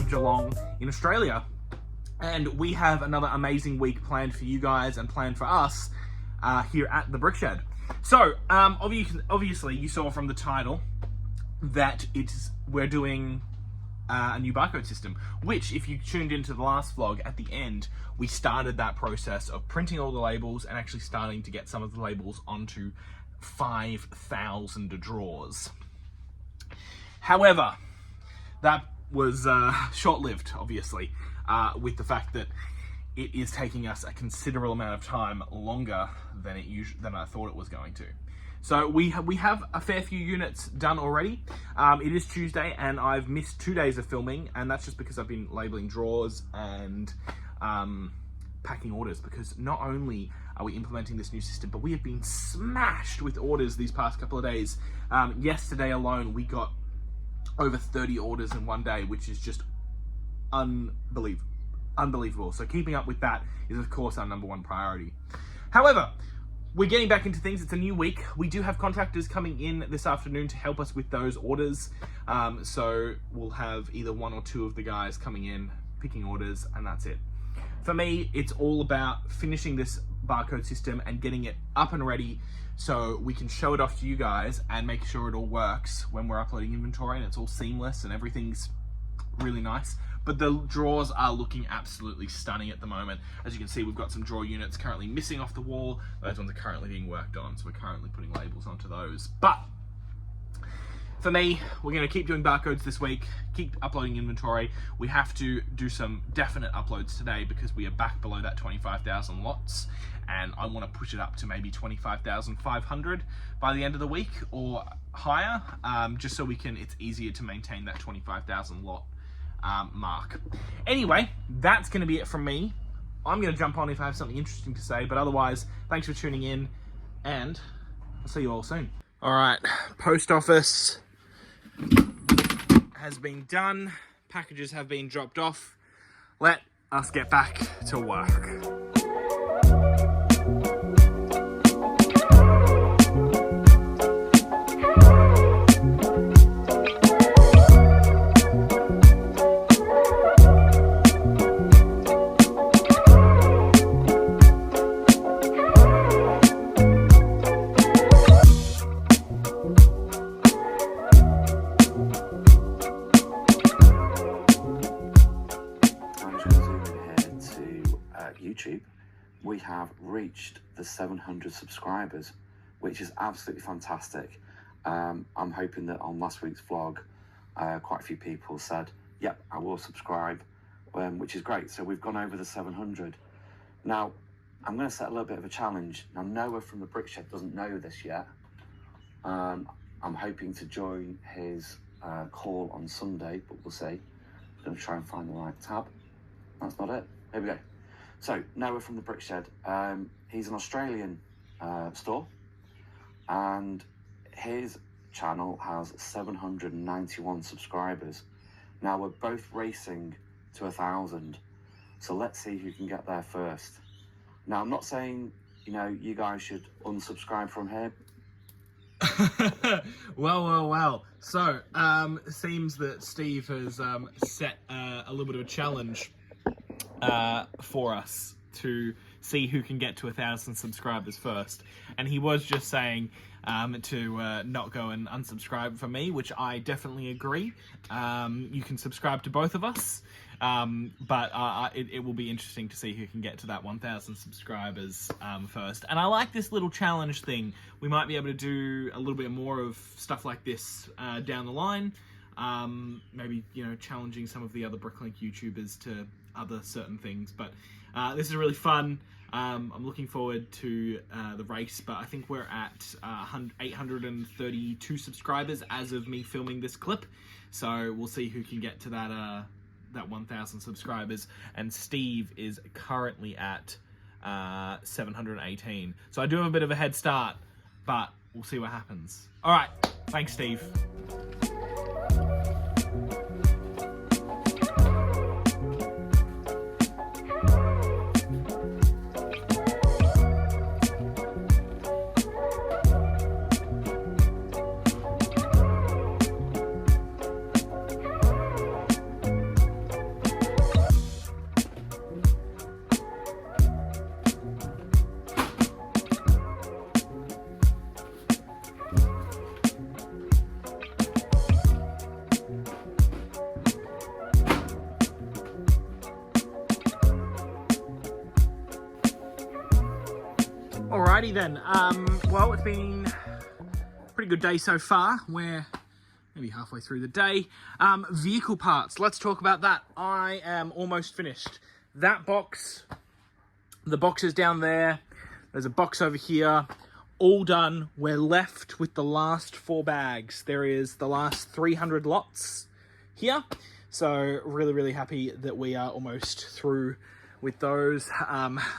of Geelong in Australia. And we have another amazing week planned for you guys and planned for us here at the BrickShed. So, obviously, you saw from the title that we're doing a new barcode system, which, if you tuned into the last vlog, at the end, we started that process of printing all the labels and actually starting to get some of the labels onto 5,000 drawers. However, that was short-lived, obviously, with the fact that it is taking us a considerable amount of time longer than I thought it was going to. So we have a fair few units done already. It is Tuesday and I've missed 2 days of filming, and that's just because I've been labeling drawers and packing orders, because not only are we implementing this new system, but we have been smashed with orders these past couple of days. Yesterday alone, we got over 30 orders in one day, which is just unbelievable. So keeping up with that is, of course, our number one priority. However, we're getting back into things. It's a new week. We do have contractors coming in this afternoon to help us with those orders. So we'll have either one or two of the guys coming in, picking orders, and that's it. For me, it's all about finishing this barcode system and getting it up and ready so we can show it off to you guys and make sure it all works when we're uploading inventory and it's all seamless and everything's really nice. But the drawers are looking absolutely stunning at the moment. As you can see, we've got some drawer units currently missing off the wall. Those ones are currently being worked on, so we're currently putting labels onto those. But for me, we're going to keep doing barcodes this week, keep uploading inventory. We have to do some definite uploads today because we are back below that 25,000 lots, and I want to push it up to maybe 25,500 by the end of the week or higher, just so it's easier to maintain that 25,000 lot mark. Anyway, that's going to be it from me. I'm going to jump on if I have something interesting to say, but otherwise, thanks for tuning in, and I'll see you all soon. All right, post office has been done. Packages have been dropped off. Let us get back to work. YouTube, we have reached the 700 subscribers, which is absolutely fantastic. I'm hoping that on last week's vlog, quite a few people said, yep, I will subscribe, which is great. So we've gone over the 700. Now, I'm going to set a little bit of a challenge. Now, Noah from the BrickShed doesn't know this yet. I'm hoping to join his call on Sunday, but we'll see. I'm going to try and find the right tab. That's not it. Here we go. So, Noah from the BrickShed, he's an Australian store, and his channel has 791 subscribers. Now, we're both racing to 1,000, so let's see who can get there first. Now, I'm not saying, you guys should unsubscribe from here. Well. So, it seems that Steve has set a little bit of a challenge for us to see who can get to 1,000 subscribers first, and he was just saying to not go and unsubscribe from me, which I definitely agree. You can subscribe to both of us, but it will be interesting to see who can get to that 1,000 subscribers first. And I like this little challenge thing. We might be able to do a little bit more of stuff like this down the line. Maybe challenging some of the other Bricklink YouTubers to other certain things, but this is really fun. I'm looking forward to the race, but I think we're at 832 subscribers as of me filming this clip, so we'll see who can get to that 1,000 subscribers, and Steve is currently at 718, so I do have a bit of a head start, but we'll see what happens. All right, thanks, Steve. Alrighty then. Well, it's been a pretty good day so far. We're maybe halfway through the day. Vehicle parts. Let's talk about that. I am almost finished. That box, the box is down there. There's a box over here. All done. We're left with the last 4 bags. There is the last 300 lots here. So really, really happy that we are almost through with those.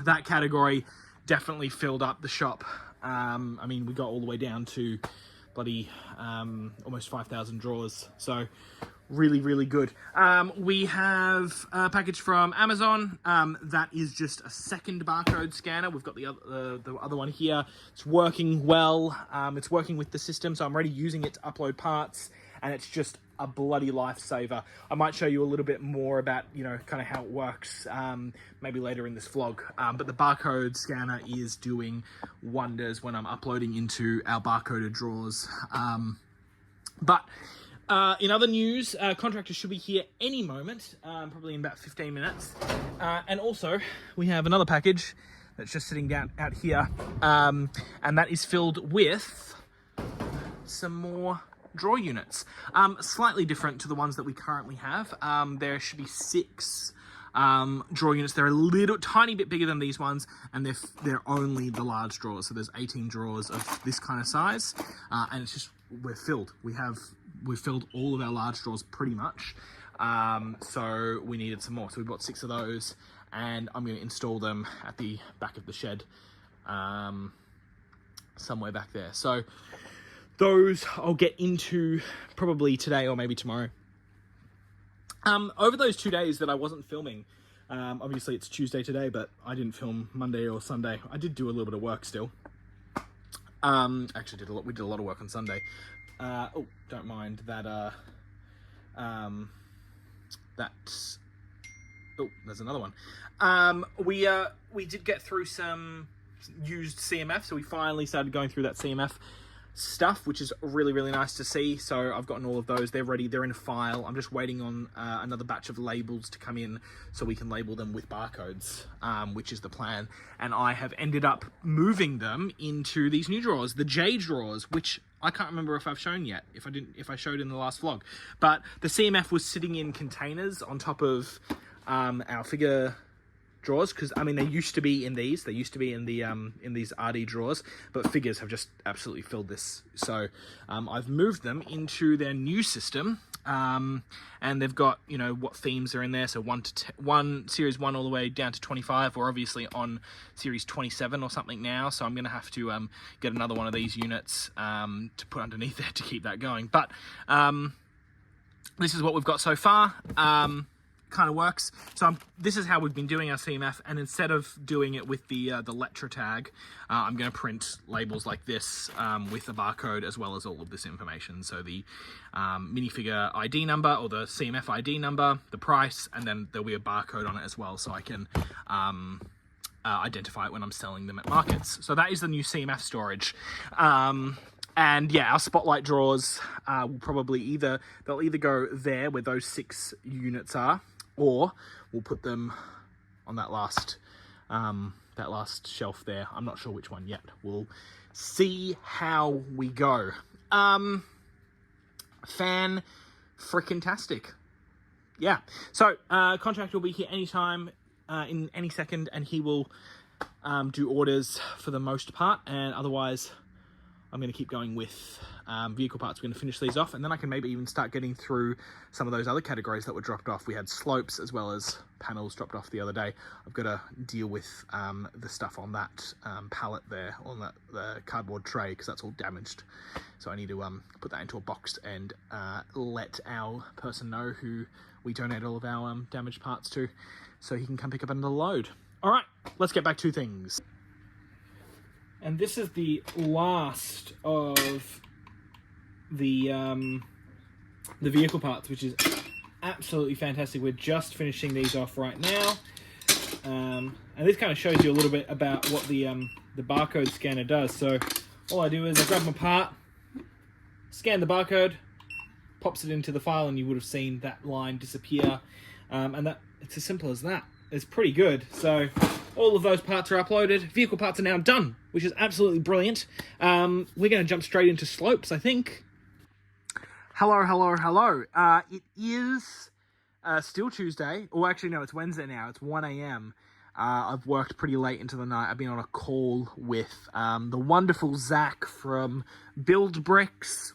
That category definitely filled up the shop. I mean, we got all the way down to bloody almost 5,000 drawers. So really, really good. We have a package from Amazon. That is just a second barcode scanner. We've got the other one here. It's working well. It's working with the system, so I'm already using it to upload parts, and it's just a bloody lifesaver. I might show you a little bit more about, you know, kind of how it works maybe later in this vlog. But the barcode scanner is doing wonders when I'm uploading into our barcoded drawers. In other news, contractors should be here any moment, probably in about 15 minutes. And also, we have another package that's just sitting down out here, and that is filled with some more drawer units. Slightly different to the ones that we currently have. There should be 6 drawer units. They're a little tiny bit bigger than these ones, and they're only the large drawers. So there's 18 drawers of this kind of size, and it's just, we're filled. We've filled all of our large drawers pretty much. So we needed some more. So we bought 6 of those, and I'm going to install them at the back of the shed, somewhere back there. So those I'll get into probably today or maybe tomorrow. Over those 2 days that I wasn't filming, obviously it's Tuesday today, but I didn't film Monday or Sunday. I did do a little bit of work still. Actually we did a lot of work on Sunday. Oh, don't mind that, oh, there's another one. We did get through some used CMF, so we finally started going through that CMF stuff, which is really, really nice to see. So I've gotten all of those. They're ready. They're in a file. I'm just waiting on another batch of labels to come in so we can label them with barcodes, which is the plan. And I have ended up moving them into these new drawers, the J drawers, which I can't remember if I've shown yet, if I showed in the last vlog. But the CMF was sitting in containers on top of our figure drawers, because I mean they used to be in these. They used to be in the in these RD drawers, but figures have just absolutely filled this. So I've moved them into their new system, and they've got, you know, what themes are in there. So 1 series 1 all the way down to 25. We're obviously on series 27 or something now, so I'm going to have to get another one of these units to put underneath there to keep that going. But this is what we've got so far. Kind of works. So this is how we've been doing our CMF, and instead of doing it with the letter tag, I'm going to print labels like this with a barcode as well as all of this information. So the minifigure ID number, or the CMF ID number, the price, and then there'll be a barcode on it as well, so I can identify it when I'm selling them at markets. So that is the new CMF storage. And yeah, our spotlight drawers will probably they'll either go there where those 6 units are, or we'll put them on that last shelf there. I'm not sure which one yet. We'll see how we go. Fan frickin' tastic. Yeah. So contractor will be here anytime, in any second, and he will do orders for the most part, and otherwise I'm going to keep going with vehicle parts. We're going to finish these off, and then I can maybe even start getting through some of those other categories that were dropped off. We had slopes as well as panels dropped off the other day. I've got to deal with the stuff on that pallet there, on the cardboard tray, because that's all damaged. So I need to put that into a box and let our person know who we donate all of our damaged parts to, so he can come pick up another load. All right, let's get back to things. And this is the last of the vehicle parts, which is absolutely fantastic. We're just finishing these off right now, and this kind of shows you a little bit about what the barcode scanner does. So all I do is I grab my part, scan the barcode, pops it into the file, and you would have seen that line disappear. And it's as simple as that. It's pretty good. So all of those parts are uploaded. Vehicle parts are now done, which is absolutely brilliant. We're going to jump straight into slopes, I think. Hello. It is still Tuesday. Or actually, no, it's Wednesday now. It's 1 a.m. I've worked pretty late into the night. I've been on a call with the wonderful Zach from Build Bricks,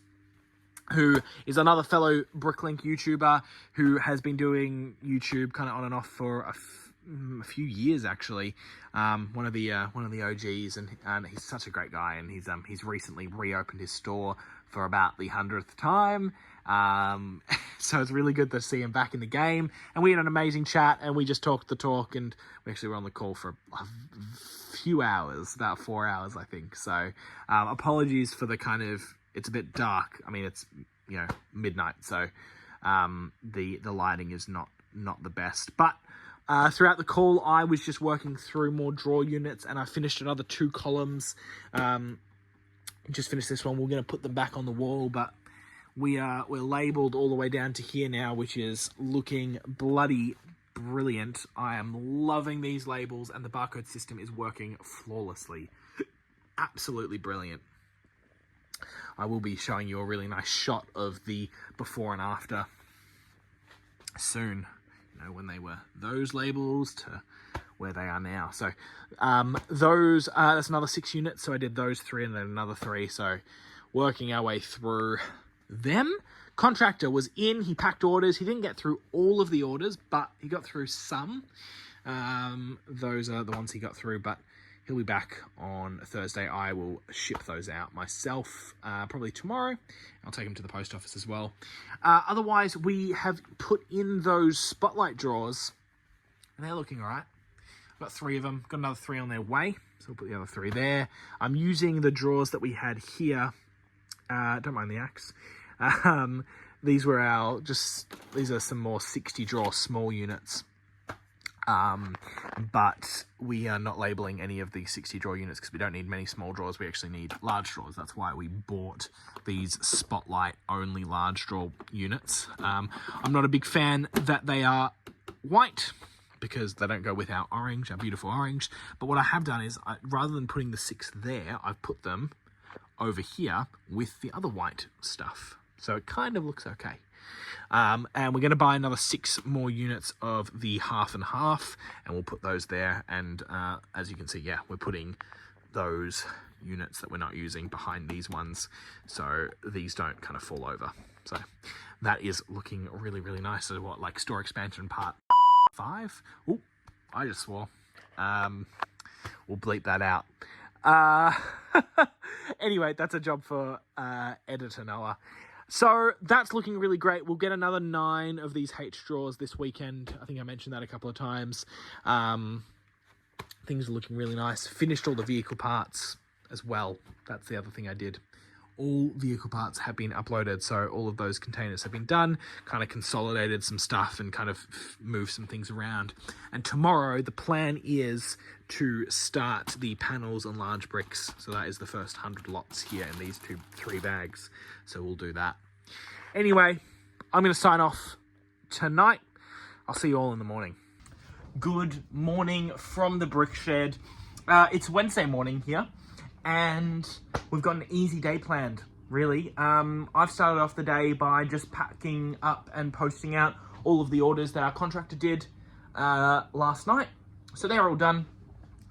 who is another fellow Bricklink YouTuber who has been doing YouTube kind of on and off for a few years, actually. One of the OGs, and he's such a great guy, and he's recently reopened his store for about the 100th time. So it's really good to see him back in the game, and we had an amazing chat, and we just talked the talk, and we actually were on the call for a few hours, about 4 hours, I think. So apologies for the kind of, it's a bit dark. I mean, it's, you know, midnight, so the lighting is not the best, but throughout the call, I was just working through more drawer units, and I finished another 2 columns. Just finished this one. We're going to put them back on the wall, but we're labeled all the way down to here now, which is looking bloody brilliant. I am loving these labels, and the barcode system is working flawlessly. Absolutely brilliant. I will be showing you a really nice shot of the before and after soon. You know, when they were those labels to where they are now. So those, that's another 6 units. So I did those 3 and then another 3. So working our way through them. Contractor was in, he packed orders. He didn't get through all of the orders, but he got through some. Those are the ones he got through, but he'll be back on Thursday. I will ship those out myself, probably tomorrow. I'll take them to the post office as well. Otherwise, we have put in those spotlight drawers, and they're looking all right. I've got 3 of them. Got another 3 on their way, so we'll put the other 3 there. I'm using the drawers that we had here. Don't mind the axe. These were these are some more 60 drawer small units. But we are not labeling any of the 60 drawer units because we don't need many small drawers. We actually need large drawers. That's why we bought these spotlight only large drawer units. I'm not a big fan that they are white because they don't go with our orange, our beautiful orange. But what I have done is, rather than putting the 6 there, I've put them over here with the other white stuff. So it kind of looks okay. And we're going to buy another 6 more units of the half and half, and we'll put those there. And as you can see, yeah, we're putting those units that we're not using behind these ones, so these don't kind of fall over. So that is looking really, really nice. So what, like store expansion part 5? Oh, I just swore. We'll bleep that out. Anyway, that's a job for editor Noah. So that's looking really great. We'll get another 9 of these H drawers this weekend. I think I mentioned that a couple of times. Things are looking really nice. Finished all the vehicle parts as well. That's the other thing I did. All vehicle parts have been uploaded, so all of those containers have been done, kind of consolidated some stuff and kind of moved some things around. And tomorrow, the plan is to start the panels and large bricks. So that is the first 100 lots here in these 3 bags. So we'll do that. Anyway, I'm going to sign off tonight. I'll see you all in the morning. Good morning from the BrickShed. It's Wednesday morning here, and we've got an easy day planned, really. I've started off the day by just packing up and posting out all of the orders that our contractor did last night. So they're all done,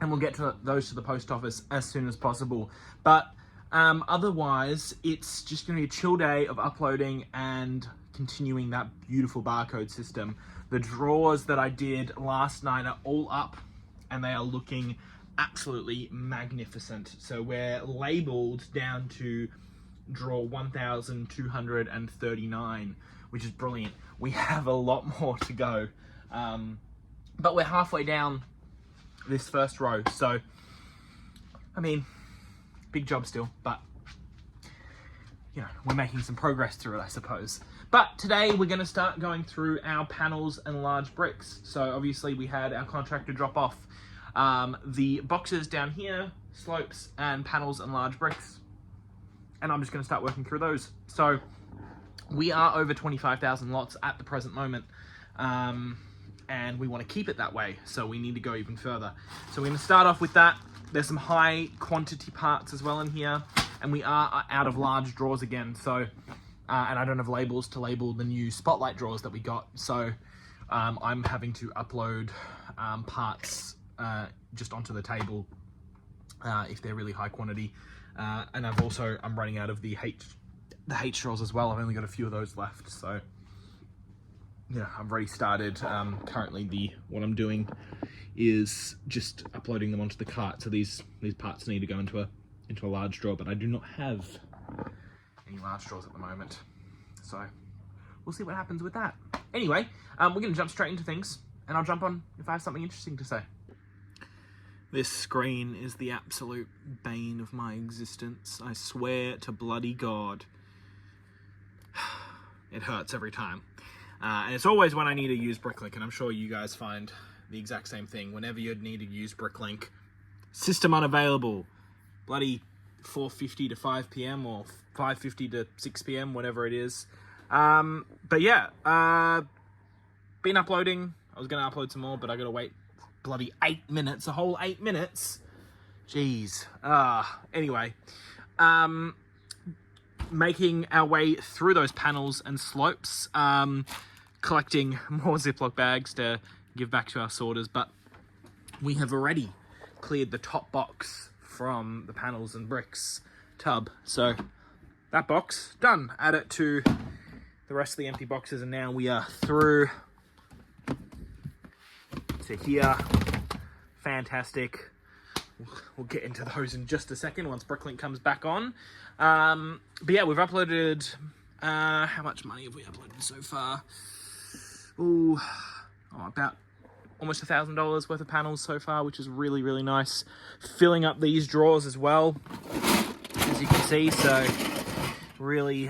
and we'll get to those to the post office as soon as possible. But otherwise, it's just going to be a chill day of uploading and continuing that beautiful barcode system. The drawers that I did last night are all up, and they are looking absolutely magnificent. So we're labeled down to drawer 1239, which is brilliant. We have a lot more to go, but we're halfway down this first row. So, I mean, big job still, but you know, we're making some progress through it, I suppose. But today we're going to start going through our panels and large bricks. So obviously we had our contractor drop off the boxes down here, slopes and panels and large bricks. And I'm just going to start working through those. So we are over 25,000 lots at the present moment. and we want to keep it that way, so we need to go even further. So we're going to start off with that. There's some high quantity parts as well in here, and we are out of large drawers again, so and I don't have labels to label the new spotlight drawers that we got, so I'm having to upload parts just onto the table if they're really high quantity, and I'm running out of the H drawers as well. I've only got a few of those left, so yeah, I've already started. Currently what I'm doing is just uploading them onto the cart, so these parts need to go into a large drawer, but I do not have any large drawers at the moment, so we'll see what happens with that. Anyway, we're going to jump straight into things, and I'll jump on if I have something interesting to say. This screen is the absolute bane of my existence. I swear to bloody God. It hurts every time. And it's always when I need to use Bricklink, and I'm sure you guys find the exact same thing. Whenever you need to use Bricklink, system unavailable. Bloody 4:50 to 5 p.m. or 5:50 to 6 p.m, whatever it is. But yeah, been uploading. I was going to upload some more, but I got to wait bloody 8 minutes, a whole 8 minutes. Jeez. Anyway, making our way through those panels and slopes, collecting more Ziploc bags to give back to our sorters, but we have already cleared the top box from the panels and bricks tub. So that box, done. Add it to the rest of the empty boxes, and now we are through to here. Fantastic. We'll get into those in just a second once Bricklink comes back on. But yeah, we've uploaded, how much money have we uploaded so far? About almost $1,000 worth of panels so far, which is really, really nice. Filling up these drawers as well, as you can see, so really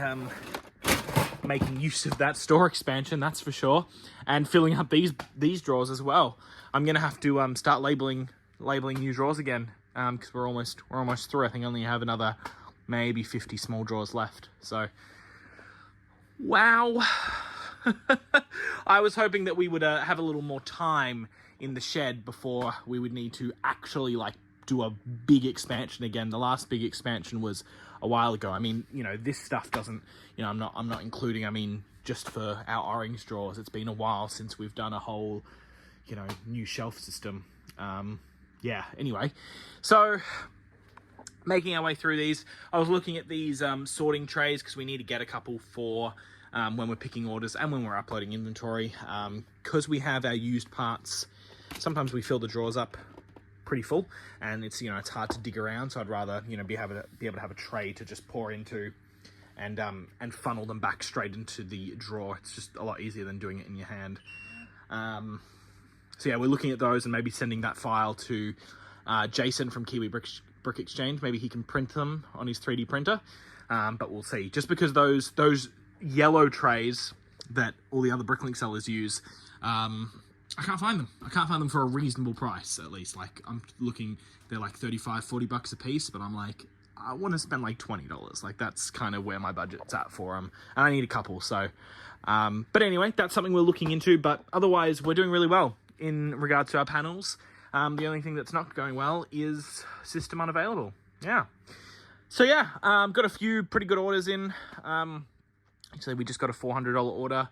making use of that store expansion, that's for sure, and filling up these drawers as well. I'm gonna have to start labeling new drawers again, because we're almost through. I think I only have another maybe 50 small drawers left. So, wow. I was hoping that we would have a little more time in the shed before we would need to actually do a big expansion again. The last big expansion was a while ago. I mean, this stuff doesn't, I'm not including, I mean, just for our orange drawers, it's been a while since we've done a whole, new shelf system. Yeah, anyway, so making our way through these, I was looking at these sorting trays because we need to get a couple for when we're picking orders and when we're uploading inventory, because we have our used parts. Sometimes we fill the drawers up pretty full, and it's it's hard to dig around, so I'd rather be able to have a tray to just pour into and funnel them back straight into the drawer. It's just a lot easier than doing it in your hand. So yeah, we're looking at those and maybe sending that file to Jason from Kiwi Brick Exchange. Maybe he can print them on his 3D printer, but we'll see. Just because those yellow trays that all the other Bricklink sellers use, I can't find them. I can't find them for a reasonable price, at least. I'm looking, they're like 35, 40 bucks a piece, but I'm like, I want to spend like $20. That's kind of where my budget's at for them. And I need a couple, so. But anyway, that's something we're looking into, but otherwise we're doing really well in regards to our panels. The only thing that's not going well is system unavailable. Yeah. So yeah, got a few pretty good orders in. Actually, we just got a $400 order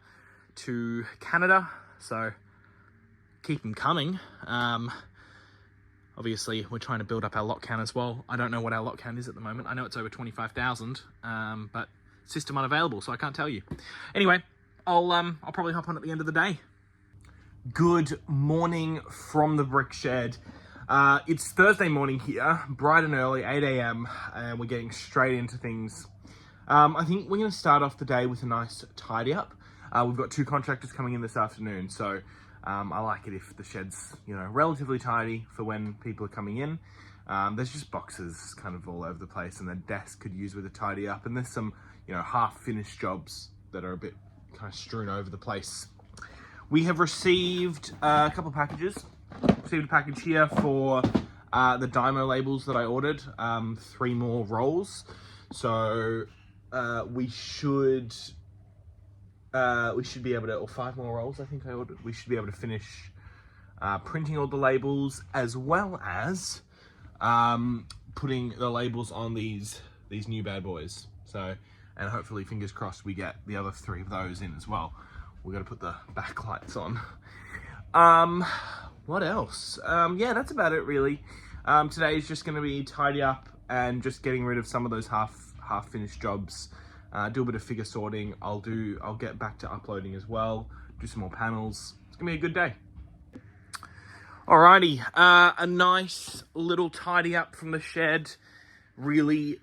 to Canada, so keep them coming. Obviously, we're trying to build up our lot count as well. I don't know what our lot count is at the moment. I know it's over 25,000, but system unavailable, so I can't tell you. Anyway, I'll probably hop on at the end of the day. Good morning from the BrickShed. It's Thursday morning here, bright and early, 8 a.m, and we're getting straight into things. I think we're going to start off the day with a nice tidy up. We've got 2 contractors coming in this afternoon, so I like it if the shed's, relatively tidy for when people are coming in. There's just boxes kind of all over the place, and the desk could use with a tidy up, and there's some, half-finished jobs that are a bit kind of strewn over the place. We have received a couple of packages. Received a package here for the Dymo labels that I ordered, 3 more rolls. So we should we should be able to, or 5 more rolls, I think I ordered. We should be able to finish printing all the labels, as well as putting the labels on these new bad boys. So, and hopefully, fingers crossed, we get the other 3 of those in as well. We've got to put the backlights on. What else? Yeah, that's about it really. Today is just going to be tidy up and just getting rid of some of those half finished jobs. Do a bit of figure sorting. I'll get back to uploading as well. Do some more panels. It's gonna be a good day. Alrighty, a nice little tidy up from the shed. Really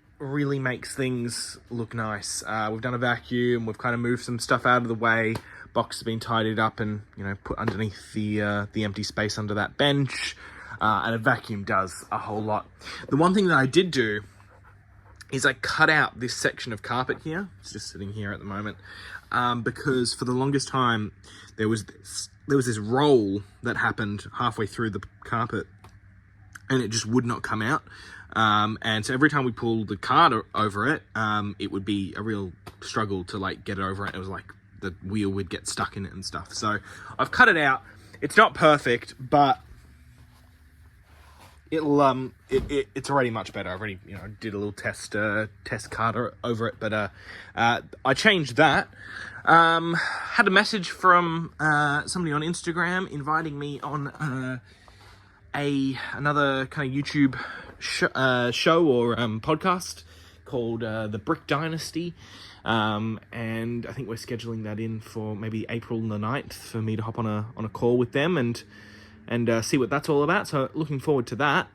makes things look nice. We've done a vacuum. We've kind of moved some stuff out of the way. Box has been tidied up and, you know, put underneath the empty space under that bench. And a vacuum does a whole lot. The one thing that I did do is I cut out this section of carpet here. It's just sitting here at the moment. Because for the longest time, there was this roll that happened halfway through the carpet and it just would not come out. And so every time we pulled the cart over it, it would be a real struggle to like get it over it. It was like the wheel would get stuck in it and stuff. So I've cut it out. It's not perfect, but it's already much better. I've already, you know, did a little test cart over it, but I changed that. Had a message from somebody on Instagram inviting me on another kind of YouTube show or podcast called the Brick Dynasty, and I think we're scheduling that in for maybe April the 9th for me to hop on a call with them and see what that's all about. So looking forward to that.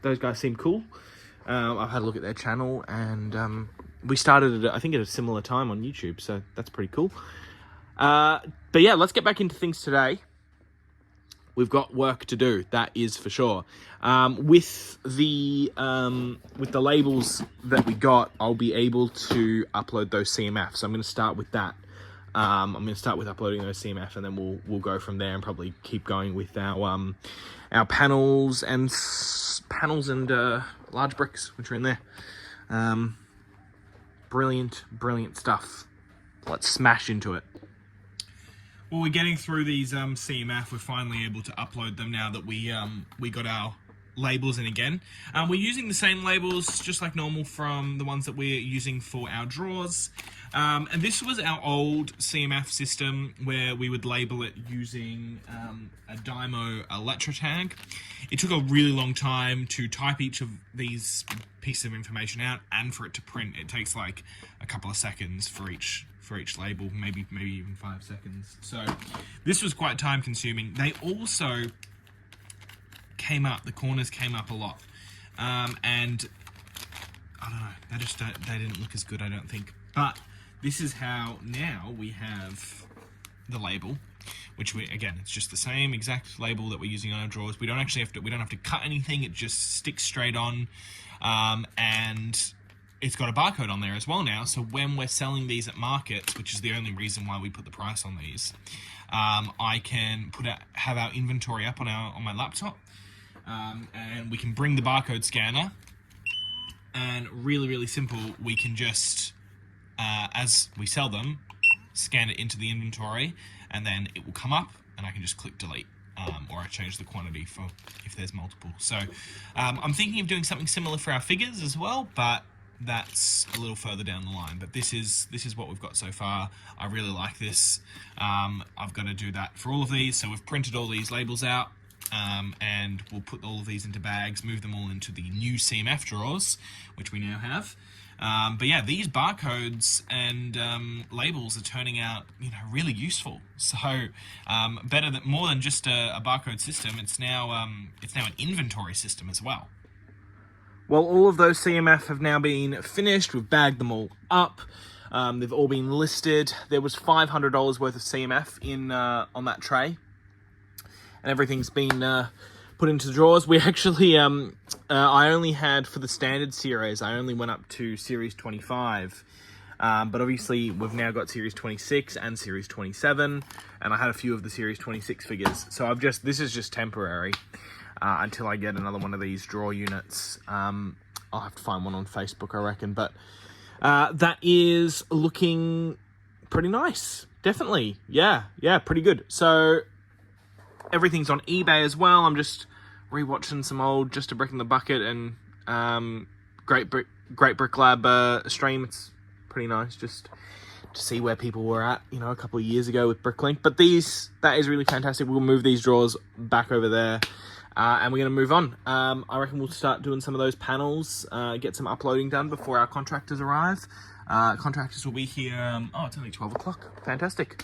Those guys seem cool. I've had a look at their channel, and we started I think at a similar time on YouTube, so that's pretty cool. But yeah, let's get back into things today. We've got work to do, that is for sure. With the labels that we got, I'll be able to upload those CMF. So I'm going to start with that. I'm going to start with uploading those CMF, and then we'll go from there and probably keep going with our panels and large bricks, which are in there. Brilliant stuff. Let's smash into it. Well, we're getting through these CMF. We're finally able to upload them now that we got our labels in again. We're using the same labels just like normal from the ones that we're using for our drawers. And this was our old CMF system where we would label it using a Dymo Electra tag. It took a really long time to type each of these pieces of information out and for it to print. It takes like a couple of seconds for each label, maybe even 5 seconds. So this was quite time consuming. They also the corners came up a lot. And I don't know, they didn't look as good, I don't think. But this is how now we have the label, which it's just the same exact label that we're using on our drawers. We don't have to cut anything. It just sticks straight on. And it's got a barcode on there as well now, so when we're selling these at markets, which is the only reason why we put the price on these, I can have our inventory up on my laptop, and we can bring the barcode scanner, and really simple, we can just, as we sell them, scan it into the inventory, and then it will come up, and I can just click delete. Or I change the quantity for if there's multiple. So I'm thinking of doing something similar for our figures as well, but that's a little further down the line. But this is what we've got so far. I really like this. I've got to do that for all of these. So we've printed all these labels out, and we'll put all of these into bags, move them all into the new CMF drawers, which we now have. But yeah, these barcodes and labels are turning out, really useful. So more than just a barcode system. It's now an inventory system as well. Well, all of those CMF have now been finished. We've bagged them all up. They've all been listed. There was $500 worth of CMF in on that tray, and everything's been put into the drawers. We actually, I only had, for the standard series, I only went up to series 25. But obviously we've now got series 26 and series 27, and I had a few of the series 26 figures. So this is just temporary, until I get another one of these drawer units. I'll have to find one on Facebook, I reckon. But that is looking pretty nice. Definitely. Yeah, pretty good. So everything's on eBay as well. I'm just rewatching some old Just a Brick in the Bucket and Great Brick Lab stream. It's pretty nice just to see where people were at, a couple of years ago with Bricklink. But that is really fantastic. We'll move these drawers back over there. And we're going to move on. I reckon we'll start doing some of those panels, get some uploading done before our contractors arrive. Contractors will be here, it's only 12 o'clock. Fantastic.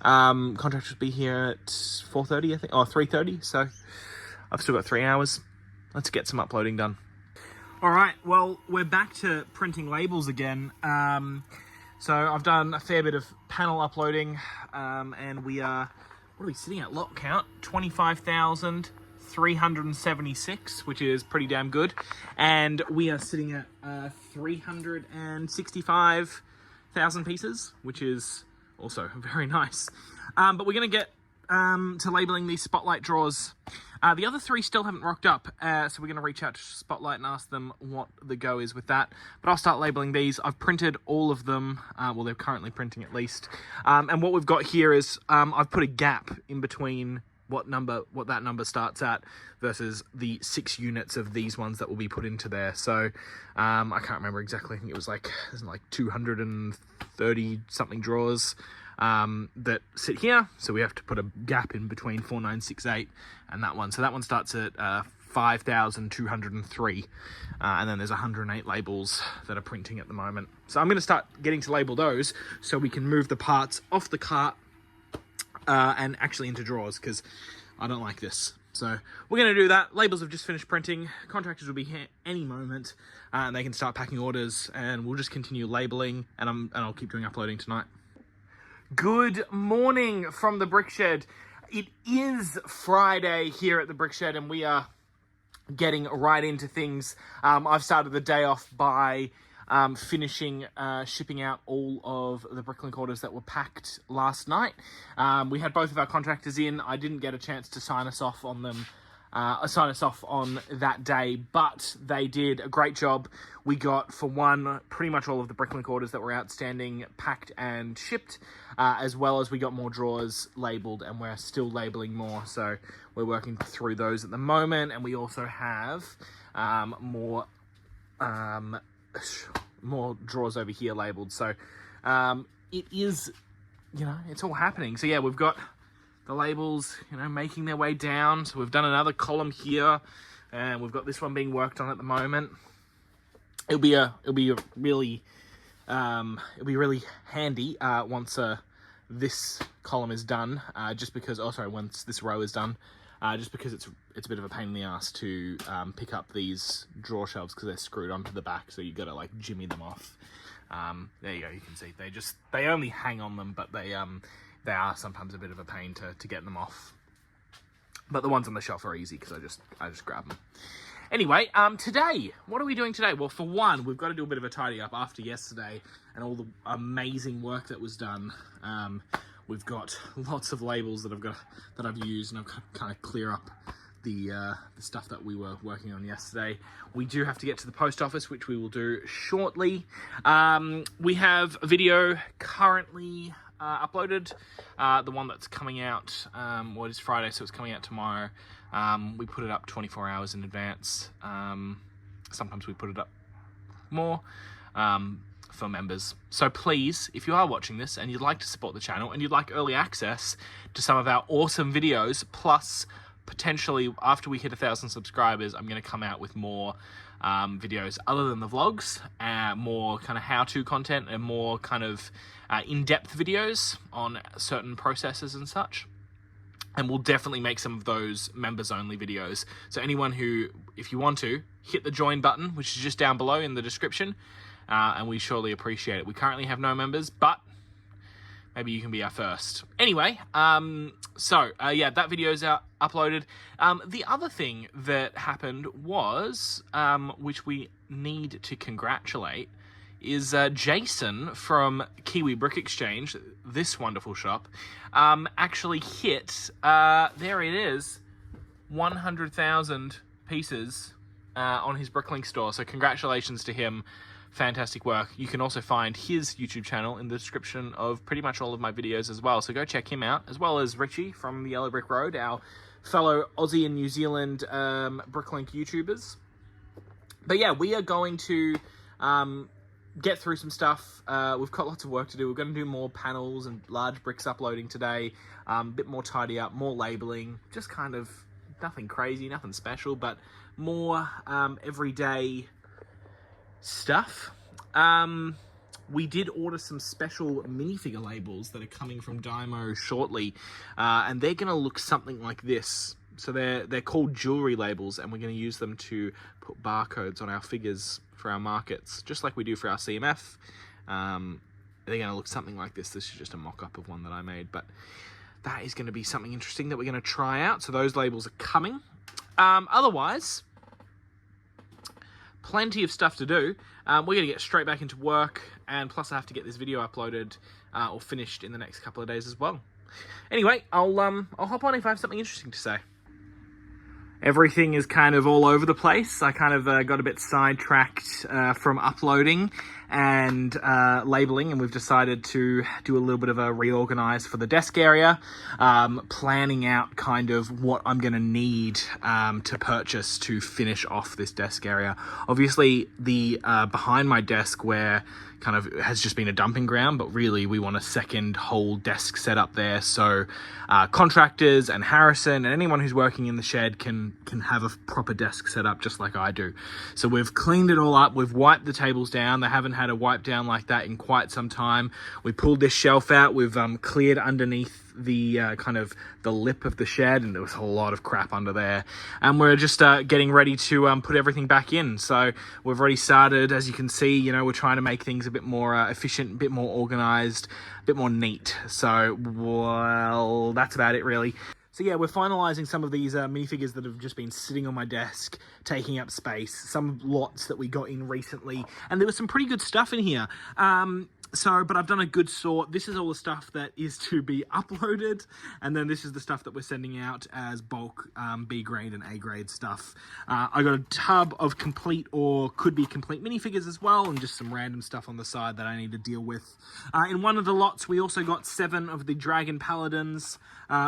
Contractors will be here at 4:30, I think, or 3:30. So I've still got 3 hours. Let's get some uploading done. All right, well, we're back to printing labels again. So I've done a fair bit of panel uploading, and we are, what are we sitting at? Lot count, 25,376, which is pretty damn good. And we are sitting at 365,000 pieces, which is also very nice. But we're going to get to labeling these Spotlight drawers. The other three still haven't rocked up, so we're going to reach out to Spotlight and ask them what the go is with that. But I'll start labeling these. I've printed all of them. Well, they're currently printing at least. And what we've got here is I've put a gap in between what that number starts at versus the 6 units of these ones that will be put into there. So I can't remember exactly. I think it was like 230 something drawers that sit here. So we have to put a gap in between 4968 and that one. So that one starts at 5,203. And then there's 108 labels that are printing at the moment. So I'm going to start getting to label those so we can move the parts off the cart and actually into drawers, because I don't like this. So we're going to do that. Labels have just finished printing. Contractors will be here any moment, and they can start packing orders, and we'll just continue labeling, and I'll keep doing uploading tonight. Good morning from the BrickShed. It is Friday here at the BrickShed, and we are getting right into things. I've started the day off by finishing shipping out all of the Bricklink orders that were packed last night. We had both of our contractors in. I didn't get a chance to sign us off on them, sign us off on that day, but they did a great job. We got, for one, pretty much all of the Bricklink orders that were outstanding packed and shipped, as well as we got more drawers labeled, and we're still labeling more. So we're working through those at the moment, and we also have more drawers over here labeled. So it is, it's all happening. So yeah, we've got the labels, making their way down. So we've done another column here, and we've got this one being worked on at the moment. It'll be really handy once this column is done. Once this row is done. Just because it's a bit of a pain in the ass to pick up these drawer shelves because they're screwed onto the back, so you've got to jimmy them off. There you go, you can see they only hang on them, but they are sometimes a bit of a pain to get them off. But the ones on the shelf are easy because I just grab them. Anyway, today, what are we doing today? Well, for one, we've got to do a bit of a tidy up after yesterday and all the amazing work that was done. We've got lots of labels that I've used, and I've kind of clear up the stuff that we were working on yesterday. We do have to get to the post office, which we will do shortly. We have a video currently uploaded, the one that's coming out, it is Friday, so it's coming out tomorrow. We put it up 24 hours in advance. Sometimes we put it up more. For members. So please, if you are watching this and you'd like to support the channel and you'd like early access to some of our awesome videos, plus potentially after we hit 1,000 subscribers, I'm going to come out with more videos other than the vlogs, more kind of how-to content and more kind of in-depth videos on certain processes and such. And we'll definitely make some of those members-only videos. So anyone who, if you want to, hit the join button, which is just down below in the description, and we surely appreciate it. We currently have no members, but maybe you can be our first. Anyway, yeah, that video is uploaded. The other thing that happened was, which we need to congratulate, is Jason from Kiwi Brick Exchange, this wonderful shop, actually hit, there it is, 100,000 pieces on his Bricklink store. So congratulations to him fantastic work. You can also find his YouTube channel in the description of pretty much all of my videos as well. So go check him out, as well as Richie from the Yellow Brick Road, our fellow Aussie and New Zealand Bricklink YouTubers. But yeah, we are going to get through some stuff. We've got lots of work to do. We're going to do more panels and large bricks uploading today. A bit more tidy up, more labeling, just kind of nothing crazy, nothing special, but more everyday stuff. We did order some special minifigure labels that are coming from Dymo shortly, and they're going to look something like this. So they're called jewelry labels, and we're going to use them to put barcodes on our figures for our markets, just like we do for our CMF. They're going to look something like this. This is just a mock-up of one that I made, but that is going to be something interesting that we're going to try out. So those labels are coming. Otherwise, plenty of stuff to do. We're going to get straight back into work, and plus I have to get this video uploaded or finished in the next couple of days as well. Anyway, I'll hop on if I have something interesting to say. Everything is kind of all over the place. I kind of got a bit sidetracked from uploading and labeling, and we've decided to do a little bit of a reorganize for the desk area, planning out kind of what I'm going to need to purchase to finish off this desk area. Obviously, the behind my desk where kind of has just been a dumping ground, but really we want a second whole desk set up there, so contractors and Harrison and anyone who's working in the shed can have a proper desk set up just like I do. So we've cleaned it all up, we've wiped the tables down. They haven't had a wipe down like that in quite some time. We pulled this shelf out, we've cleared underneath the kind of the lip of the shed, and there was a lot of crap under there, and we're just getting ready to put everything back in. So we've already started, as you can see, you know, we're trying to make things a bit more efficient, a bit more organized, a bit more neat. So, well, that's about it really. So yeah, we're finalizing some of these minifigures that have just been sitting on my desk, taking up space, some lots that we got in recently, and there was some pretty good stuff in here. But I've done a good sort. This is all the stuff that is to be uploaded, and then this is the stuff that we're sending out as bulk B grade and A grade stuff. I got a tub of complete or could be complete minifigures as well, and just some random stuff on the side that I need to deal with. In one of the lots, we also got 7 of the Dragon Paladins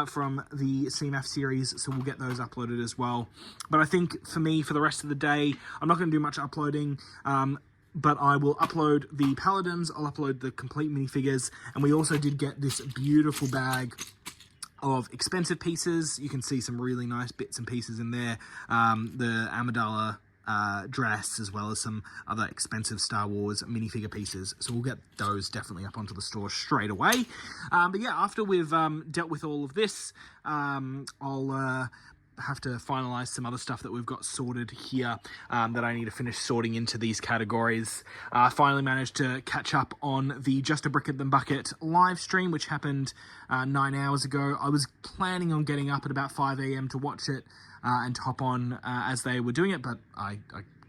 from the CMF series, so we'll get those uploaded as well. But I think for me, for the rest of the day, I'm not going to do much uploading. But I will upload the Paladins, I'll upload the complete minifigures, and we also did get this beautiful bag of expensive pieces. You can see some really nice bits and pieces in there. The Amidala dress, as well as some other expensive Star Wars minifigure pieces. So we'll get those definitely up onto the store straight away. But yeah, after we've dealt with all of this, I'll have to finalize some other stuff that we've got sorted here that I need to finish sorting into these categories. Finally managed to catch up on the Just a Brick at the Bucket live stream, which happened 9 hours ago. I was planning on getting up at about 5 a.m. to watch it and to hop on as they were doing it, but I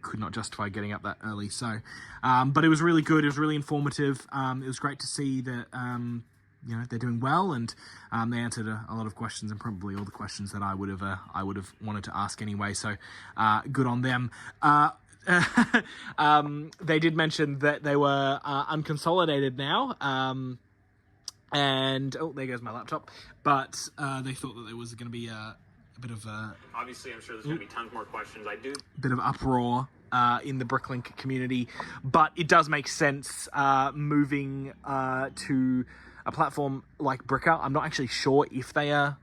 could not justify getting up that early. So, but it was really good. It was really informative. It was great to see that you know, they're doing well, and they answered a lot of questions, and probably all the questions that I would have wanted to ask anyway. So good on them. They did mention that they were unconsolidated now, and oh, there goes my laptop. But they thought that there was going to be a bit of obviously, I'm sure there's going to be tons more questions. I do. Bit of uproar in the Bricklink community, but it does make sense moving to a platform like Bricker. I'm not actually sure if they are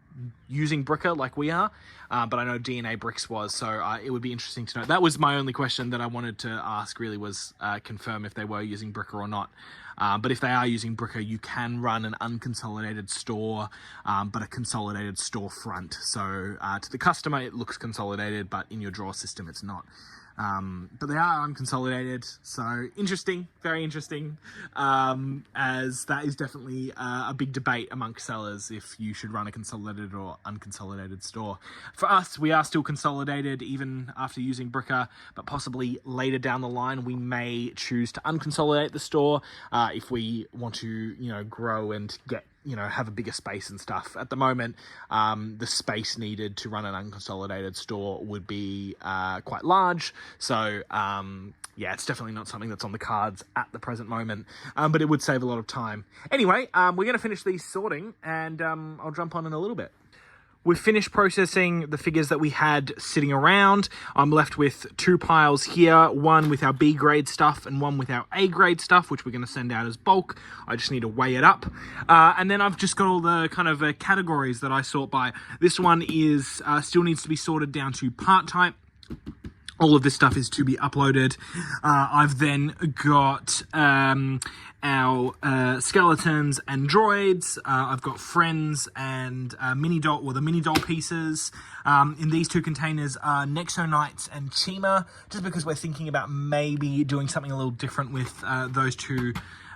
using Bricker like we are, but I know DNA Bricks was, so it would be interesting to know. That was my only question that I wanted to ask, really, was confirm if they were using Bricker or not. But if they are using Bricker, you can run an unconsolidated store, but a consolidated storefront. So to the customer, it looks consolidated, but in your drawer system, it's not. But they are unconsolidated, so interesting, very interesting, as that is definitely a big debate amongst sellers if you should run a consolidated or unconsolidated store. For us, we are still consolidated even after using Bricker, but possibly later down the line we may choose to unconsolidate the store if we want to, you know, grow and get you know, have a bigger space and stuff. At the moment, the space needed to run an unconsolidated store would be quite large. So, yeah, it's definitely not something that's on the cards at the present moment, but it would save a lot of time. Anyway, we're going to finish these sorting, and I'll jump on in a little bit. We've finished processing the figures that we had sitting around. I'm left with 2 piles here, one with our B grade stuff and one with our A grade stuff, which we're going to send out as bulk. I just need to weigh it up. And then I've just got all the kind of categories that I sort by. This one is still needs to be sorted down to part type. All of this stuff is to be uploaded. I've then got our skeletons and droids. I've got friends and mini doll pieces. In these 2 containers are Nexo Knights and Chima, just because we're thinking about maybe doing something a little different with those two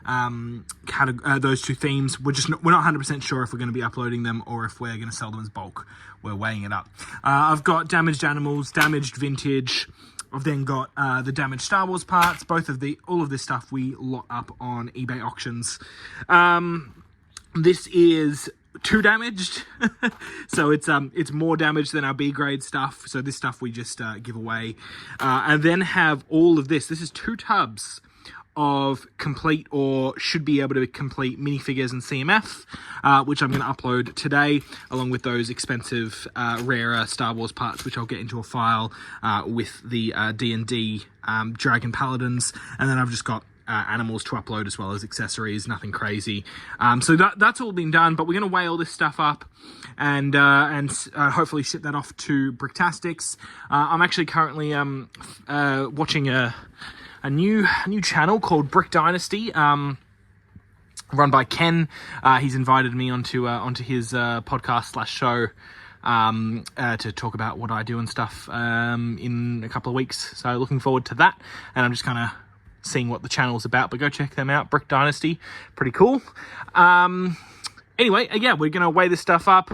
themes. We're not 100% sure if we're going to be uploading them or if we're going to sell them as bulk. We're weighing it up. I've got damaged animals, damaged vintage. I've then got the damaged Star Wars parts. All of this stuff we lot up on eBay auctions. This is 2 damaged, so it's more damaged than our B grade stuff. So this stuff we just give away, and then have all of this. This is 2 tubs of complete or should be able to complete minifigures and CMF, which I'm going to upload today, along with those expensive, rarer Star Wars parts, which I'll get into a file with the D&D Dragon Paladins. And then I've just got animals to upload as well as accessories, nothing crazy. So that's all been done, but we're going to weigh all this stuff up and hopefully ship that off to Bricktastics. I'm actually currently watching a new channel called Brick Dynasty, run by Ken. He's invited me onto his podcast / show to talk about what I do and stuff in a couple of weeks. So looking forward to that, and I'm just kind of seeing what the channel's about. But go check them out, Brick Dynasty, pretty cool. Anyway, yeah, we're gonna weigh this stuff up.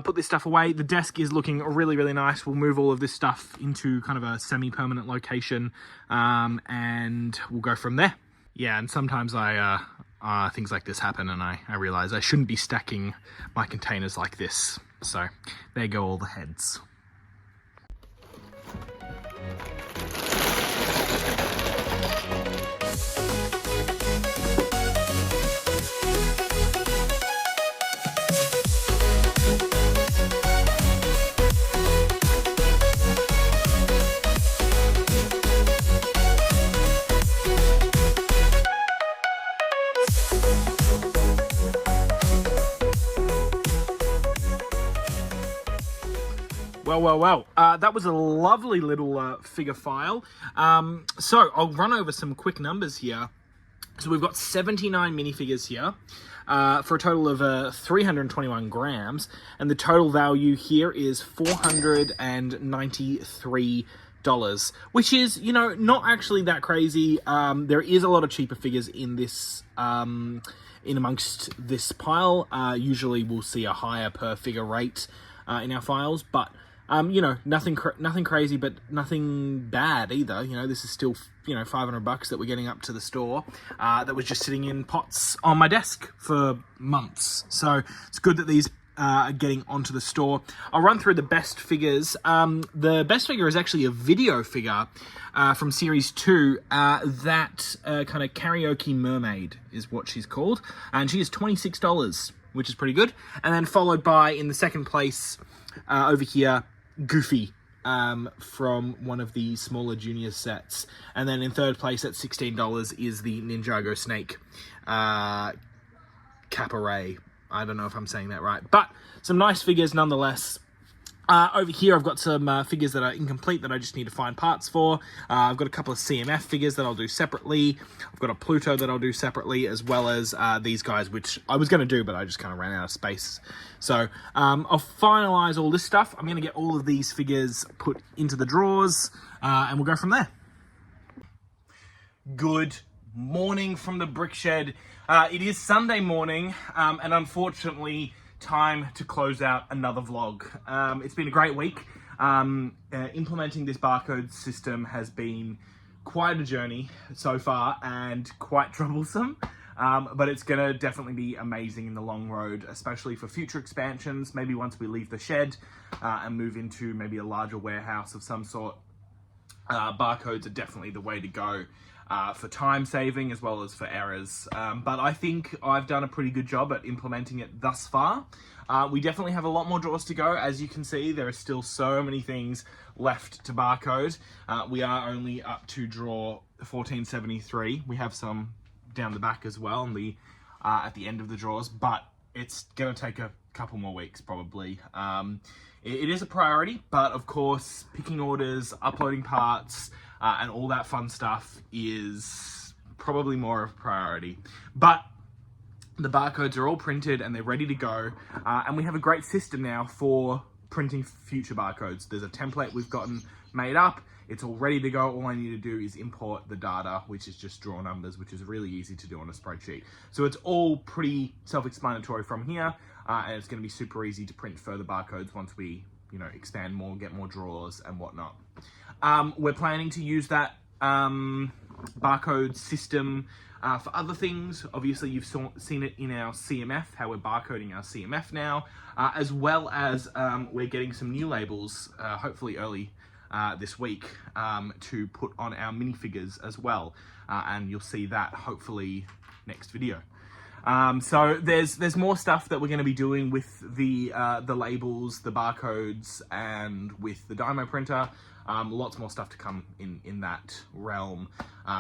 Put this stuff away. The desk is looking really, really nice. We'll move all of this stuff into kind of a semi-permanent location, and we'll go from there. Yeah, and sometimes things like this happen, and I realize I shouldn't be stacking my containers like this. So there go all the heads. Well, that was a lovely little figure file. So I'll run over some quick numbers here. So we've got 79 minifigures here for a total of 321 grams. And the total value here is $493, which is, you know, not actually that crazy. There is a lot of cheaper figures in this, in amongst this pile. Usually we'll see a higher per figure rate in our files, but you know, nothing crazy, but nothing bad either. You know, this is still, you know, $500 that we're getting up to the store that was just sitting in pots on my desk for months. So it's good that these are getting onto the store. I'll run through the best figures. The best figure is actually a video figure from Series 2. That kind of karaoke mermaid is what she's called. And she is $26, which is pretty good. And then followed by, in the second place, over here, Goofy from one of the smaller junior sets. And then in third place at $16 is the Ninjago Snake Cabaret. I don't know if I'm saying that right, but some nice figures nonetheless. Over here, I've got some figures that are incomplete that I just need to find parts for. I've got a couple of CMF figures that I'll do separately. I've got a Pluto that I'll do separately, as well as these guys, which I was going to do, but I just kind of ran out of space. So I'll finalize all this stuff. I'm going to get all of these figures put into the drawers, and we'll go from there. Good morning from the BrickShed. It is Sunday morning, and unfortunately, time to close out another vlog. It's been a great week. Implementing this barcode system has been quite a journey so far and quite troublesome. but it's going to definitely be amazing in the long road, especially for future expansions. Maybe once we leave the shed and move into maybe a larger warehouse of some sort. Barcodes are definitely the way to go for time saving as well as for errors. But I think I've done a pretty good job at implementing it thus far. We definitely have a lot more drawers to go. As you can see, there are still so many things left to barcode. We are only up to drawer 1473. We have some down the back as well, and at the end of the drawers, but it's going to take a couple more weeks probably. It is a priority, but of course, picking orders, uploading parts, and all that fun stuff is probably more of a priority. But the barcodes are all printed and they're ready to go, and we have a great system now for printing future barcodes. There's a template we've gotten made up. It's all ready to go. All I need to do is import the data, which is just draw numbers, which is really easy to do on a spreadsheet. So it's all pretty self-explanatory from here, and it's going to be super easy to print further barcodes once we, expand more, get more drawers and whatnot. We're planning to use that barcode system for other things. Obviously, you've seen it in our CMF, how we're barcoding our CMF now, as well as we're getting some new labels, hopefully early this week, to put on our minifigures as well, and you'll see that hopefully next video. So there's more stuff that we're going to be doing with the labels, the barcodes, and with the Dymo printer. Lots more stuff to come in that realm,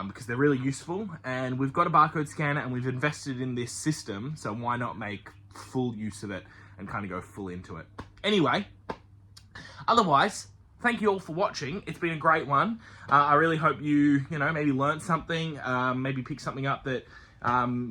because they're really useful, and we've got a barcode scanner and we've invested in this system, so why not make full use of it and kind of go full into it. Anyway, otherwise, thank you all for watching. It's been a great one. I really hope you maybe learned something, maybe pick something up that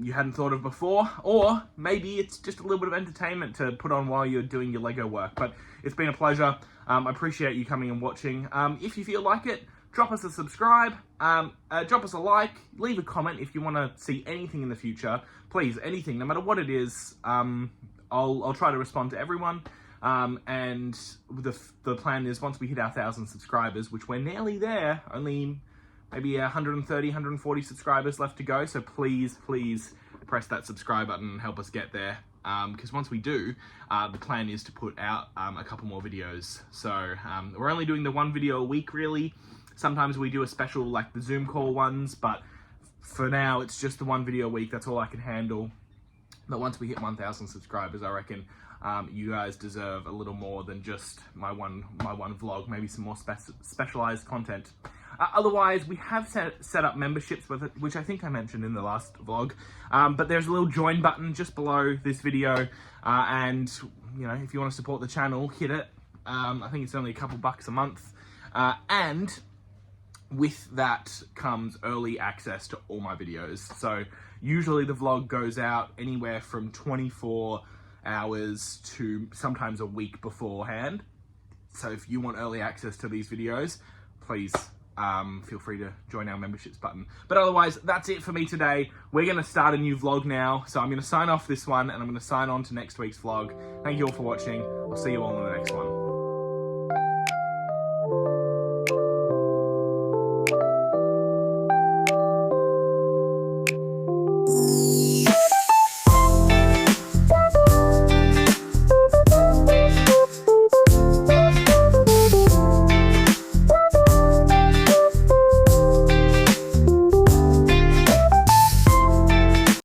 you hadn't thought of before, or maybe it's just a little bit of entertainment to put on while you're doing your Lego work. But it's been a pleasure. I appreciate you coming and watching. If you feel like it, drop us a subscribe, drop us a like, leave a comment if you want to see anything in the future. Please, anything, no matter what it is. I'll try to respond to everyone. And the plan is once we hit our 1,000 subscribers, which we're nearly there, only maybe 130, 140 subscribers left to go. So please press that subscribe button and help us get there. Because once we do, the plan is to put out a couple more videos. So we're only doing the one video a week, really. Sometimes we do a special like the Zoom call ones, but for now it's just the one video a week. That's all I can handle. But once we hit 1,000 subscribers, I reckon you guys deserve a little more than just my one vlog, maybe some more specialized content. Otherwise, we have set up memberships with it, which I think I mentioned in the last vlog. But there's a little join button just below this video, and if you want to support the channel, hit it. I think it's only a couple bucks a month, and with that comes early access to all my videos. So usually the vlog goes out anywhere from 24 hours to sometimes a week beforehand. So if you want early access to these videos, please feel free to join our memberships button. But otherwise, that's it for me today. We're going to start a new vlog now. So I'm going to sign off this one and I'm going to sign on to next week's vlog. Thank you all for watching. I'll see you all in the next one.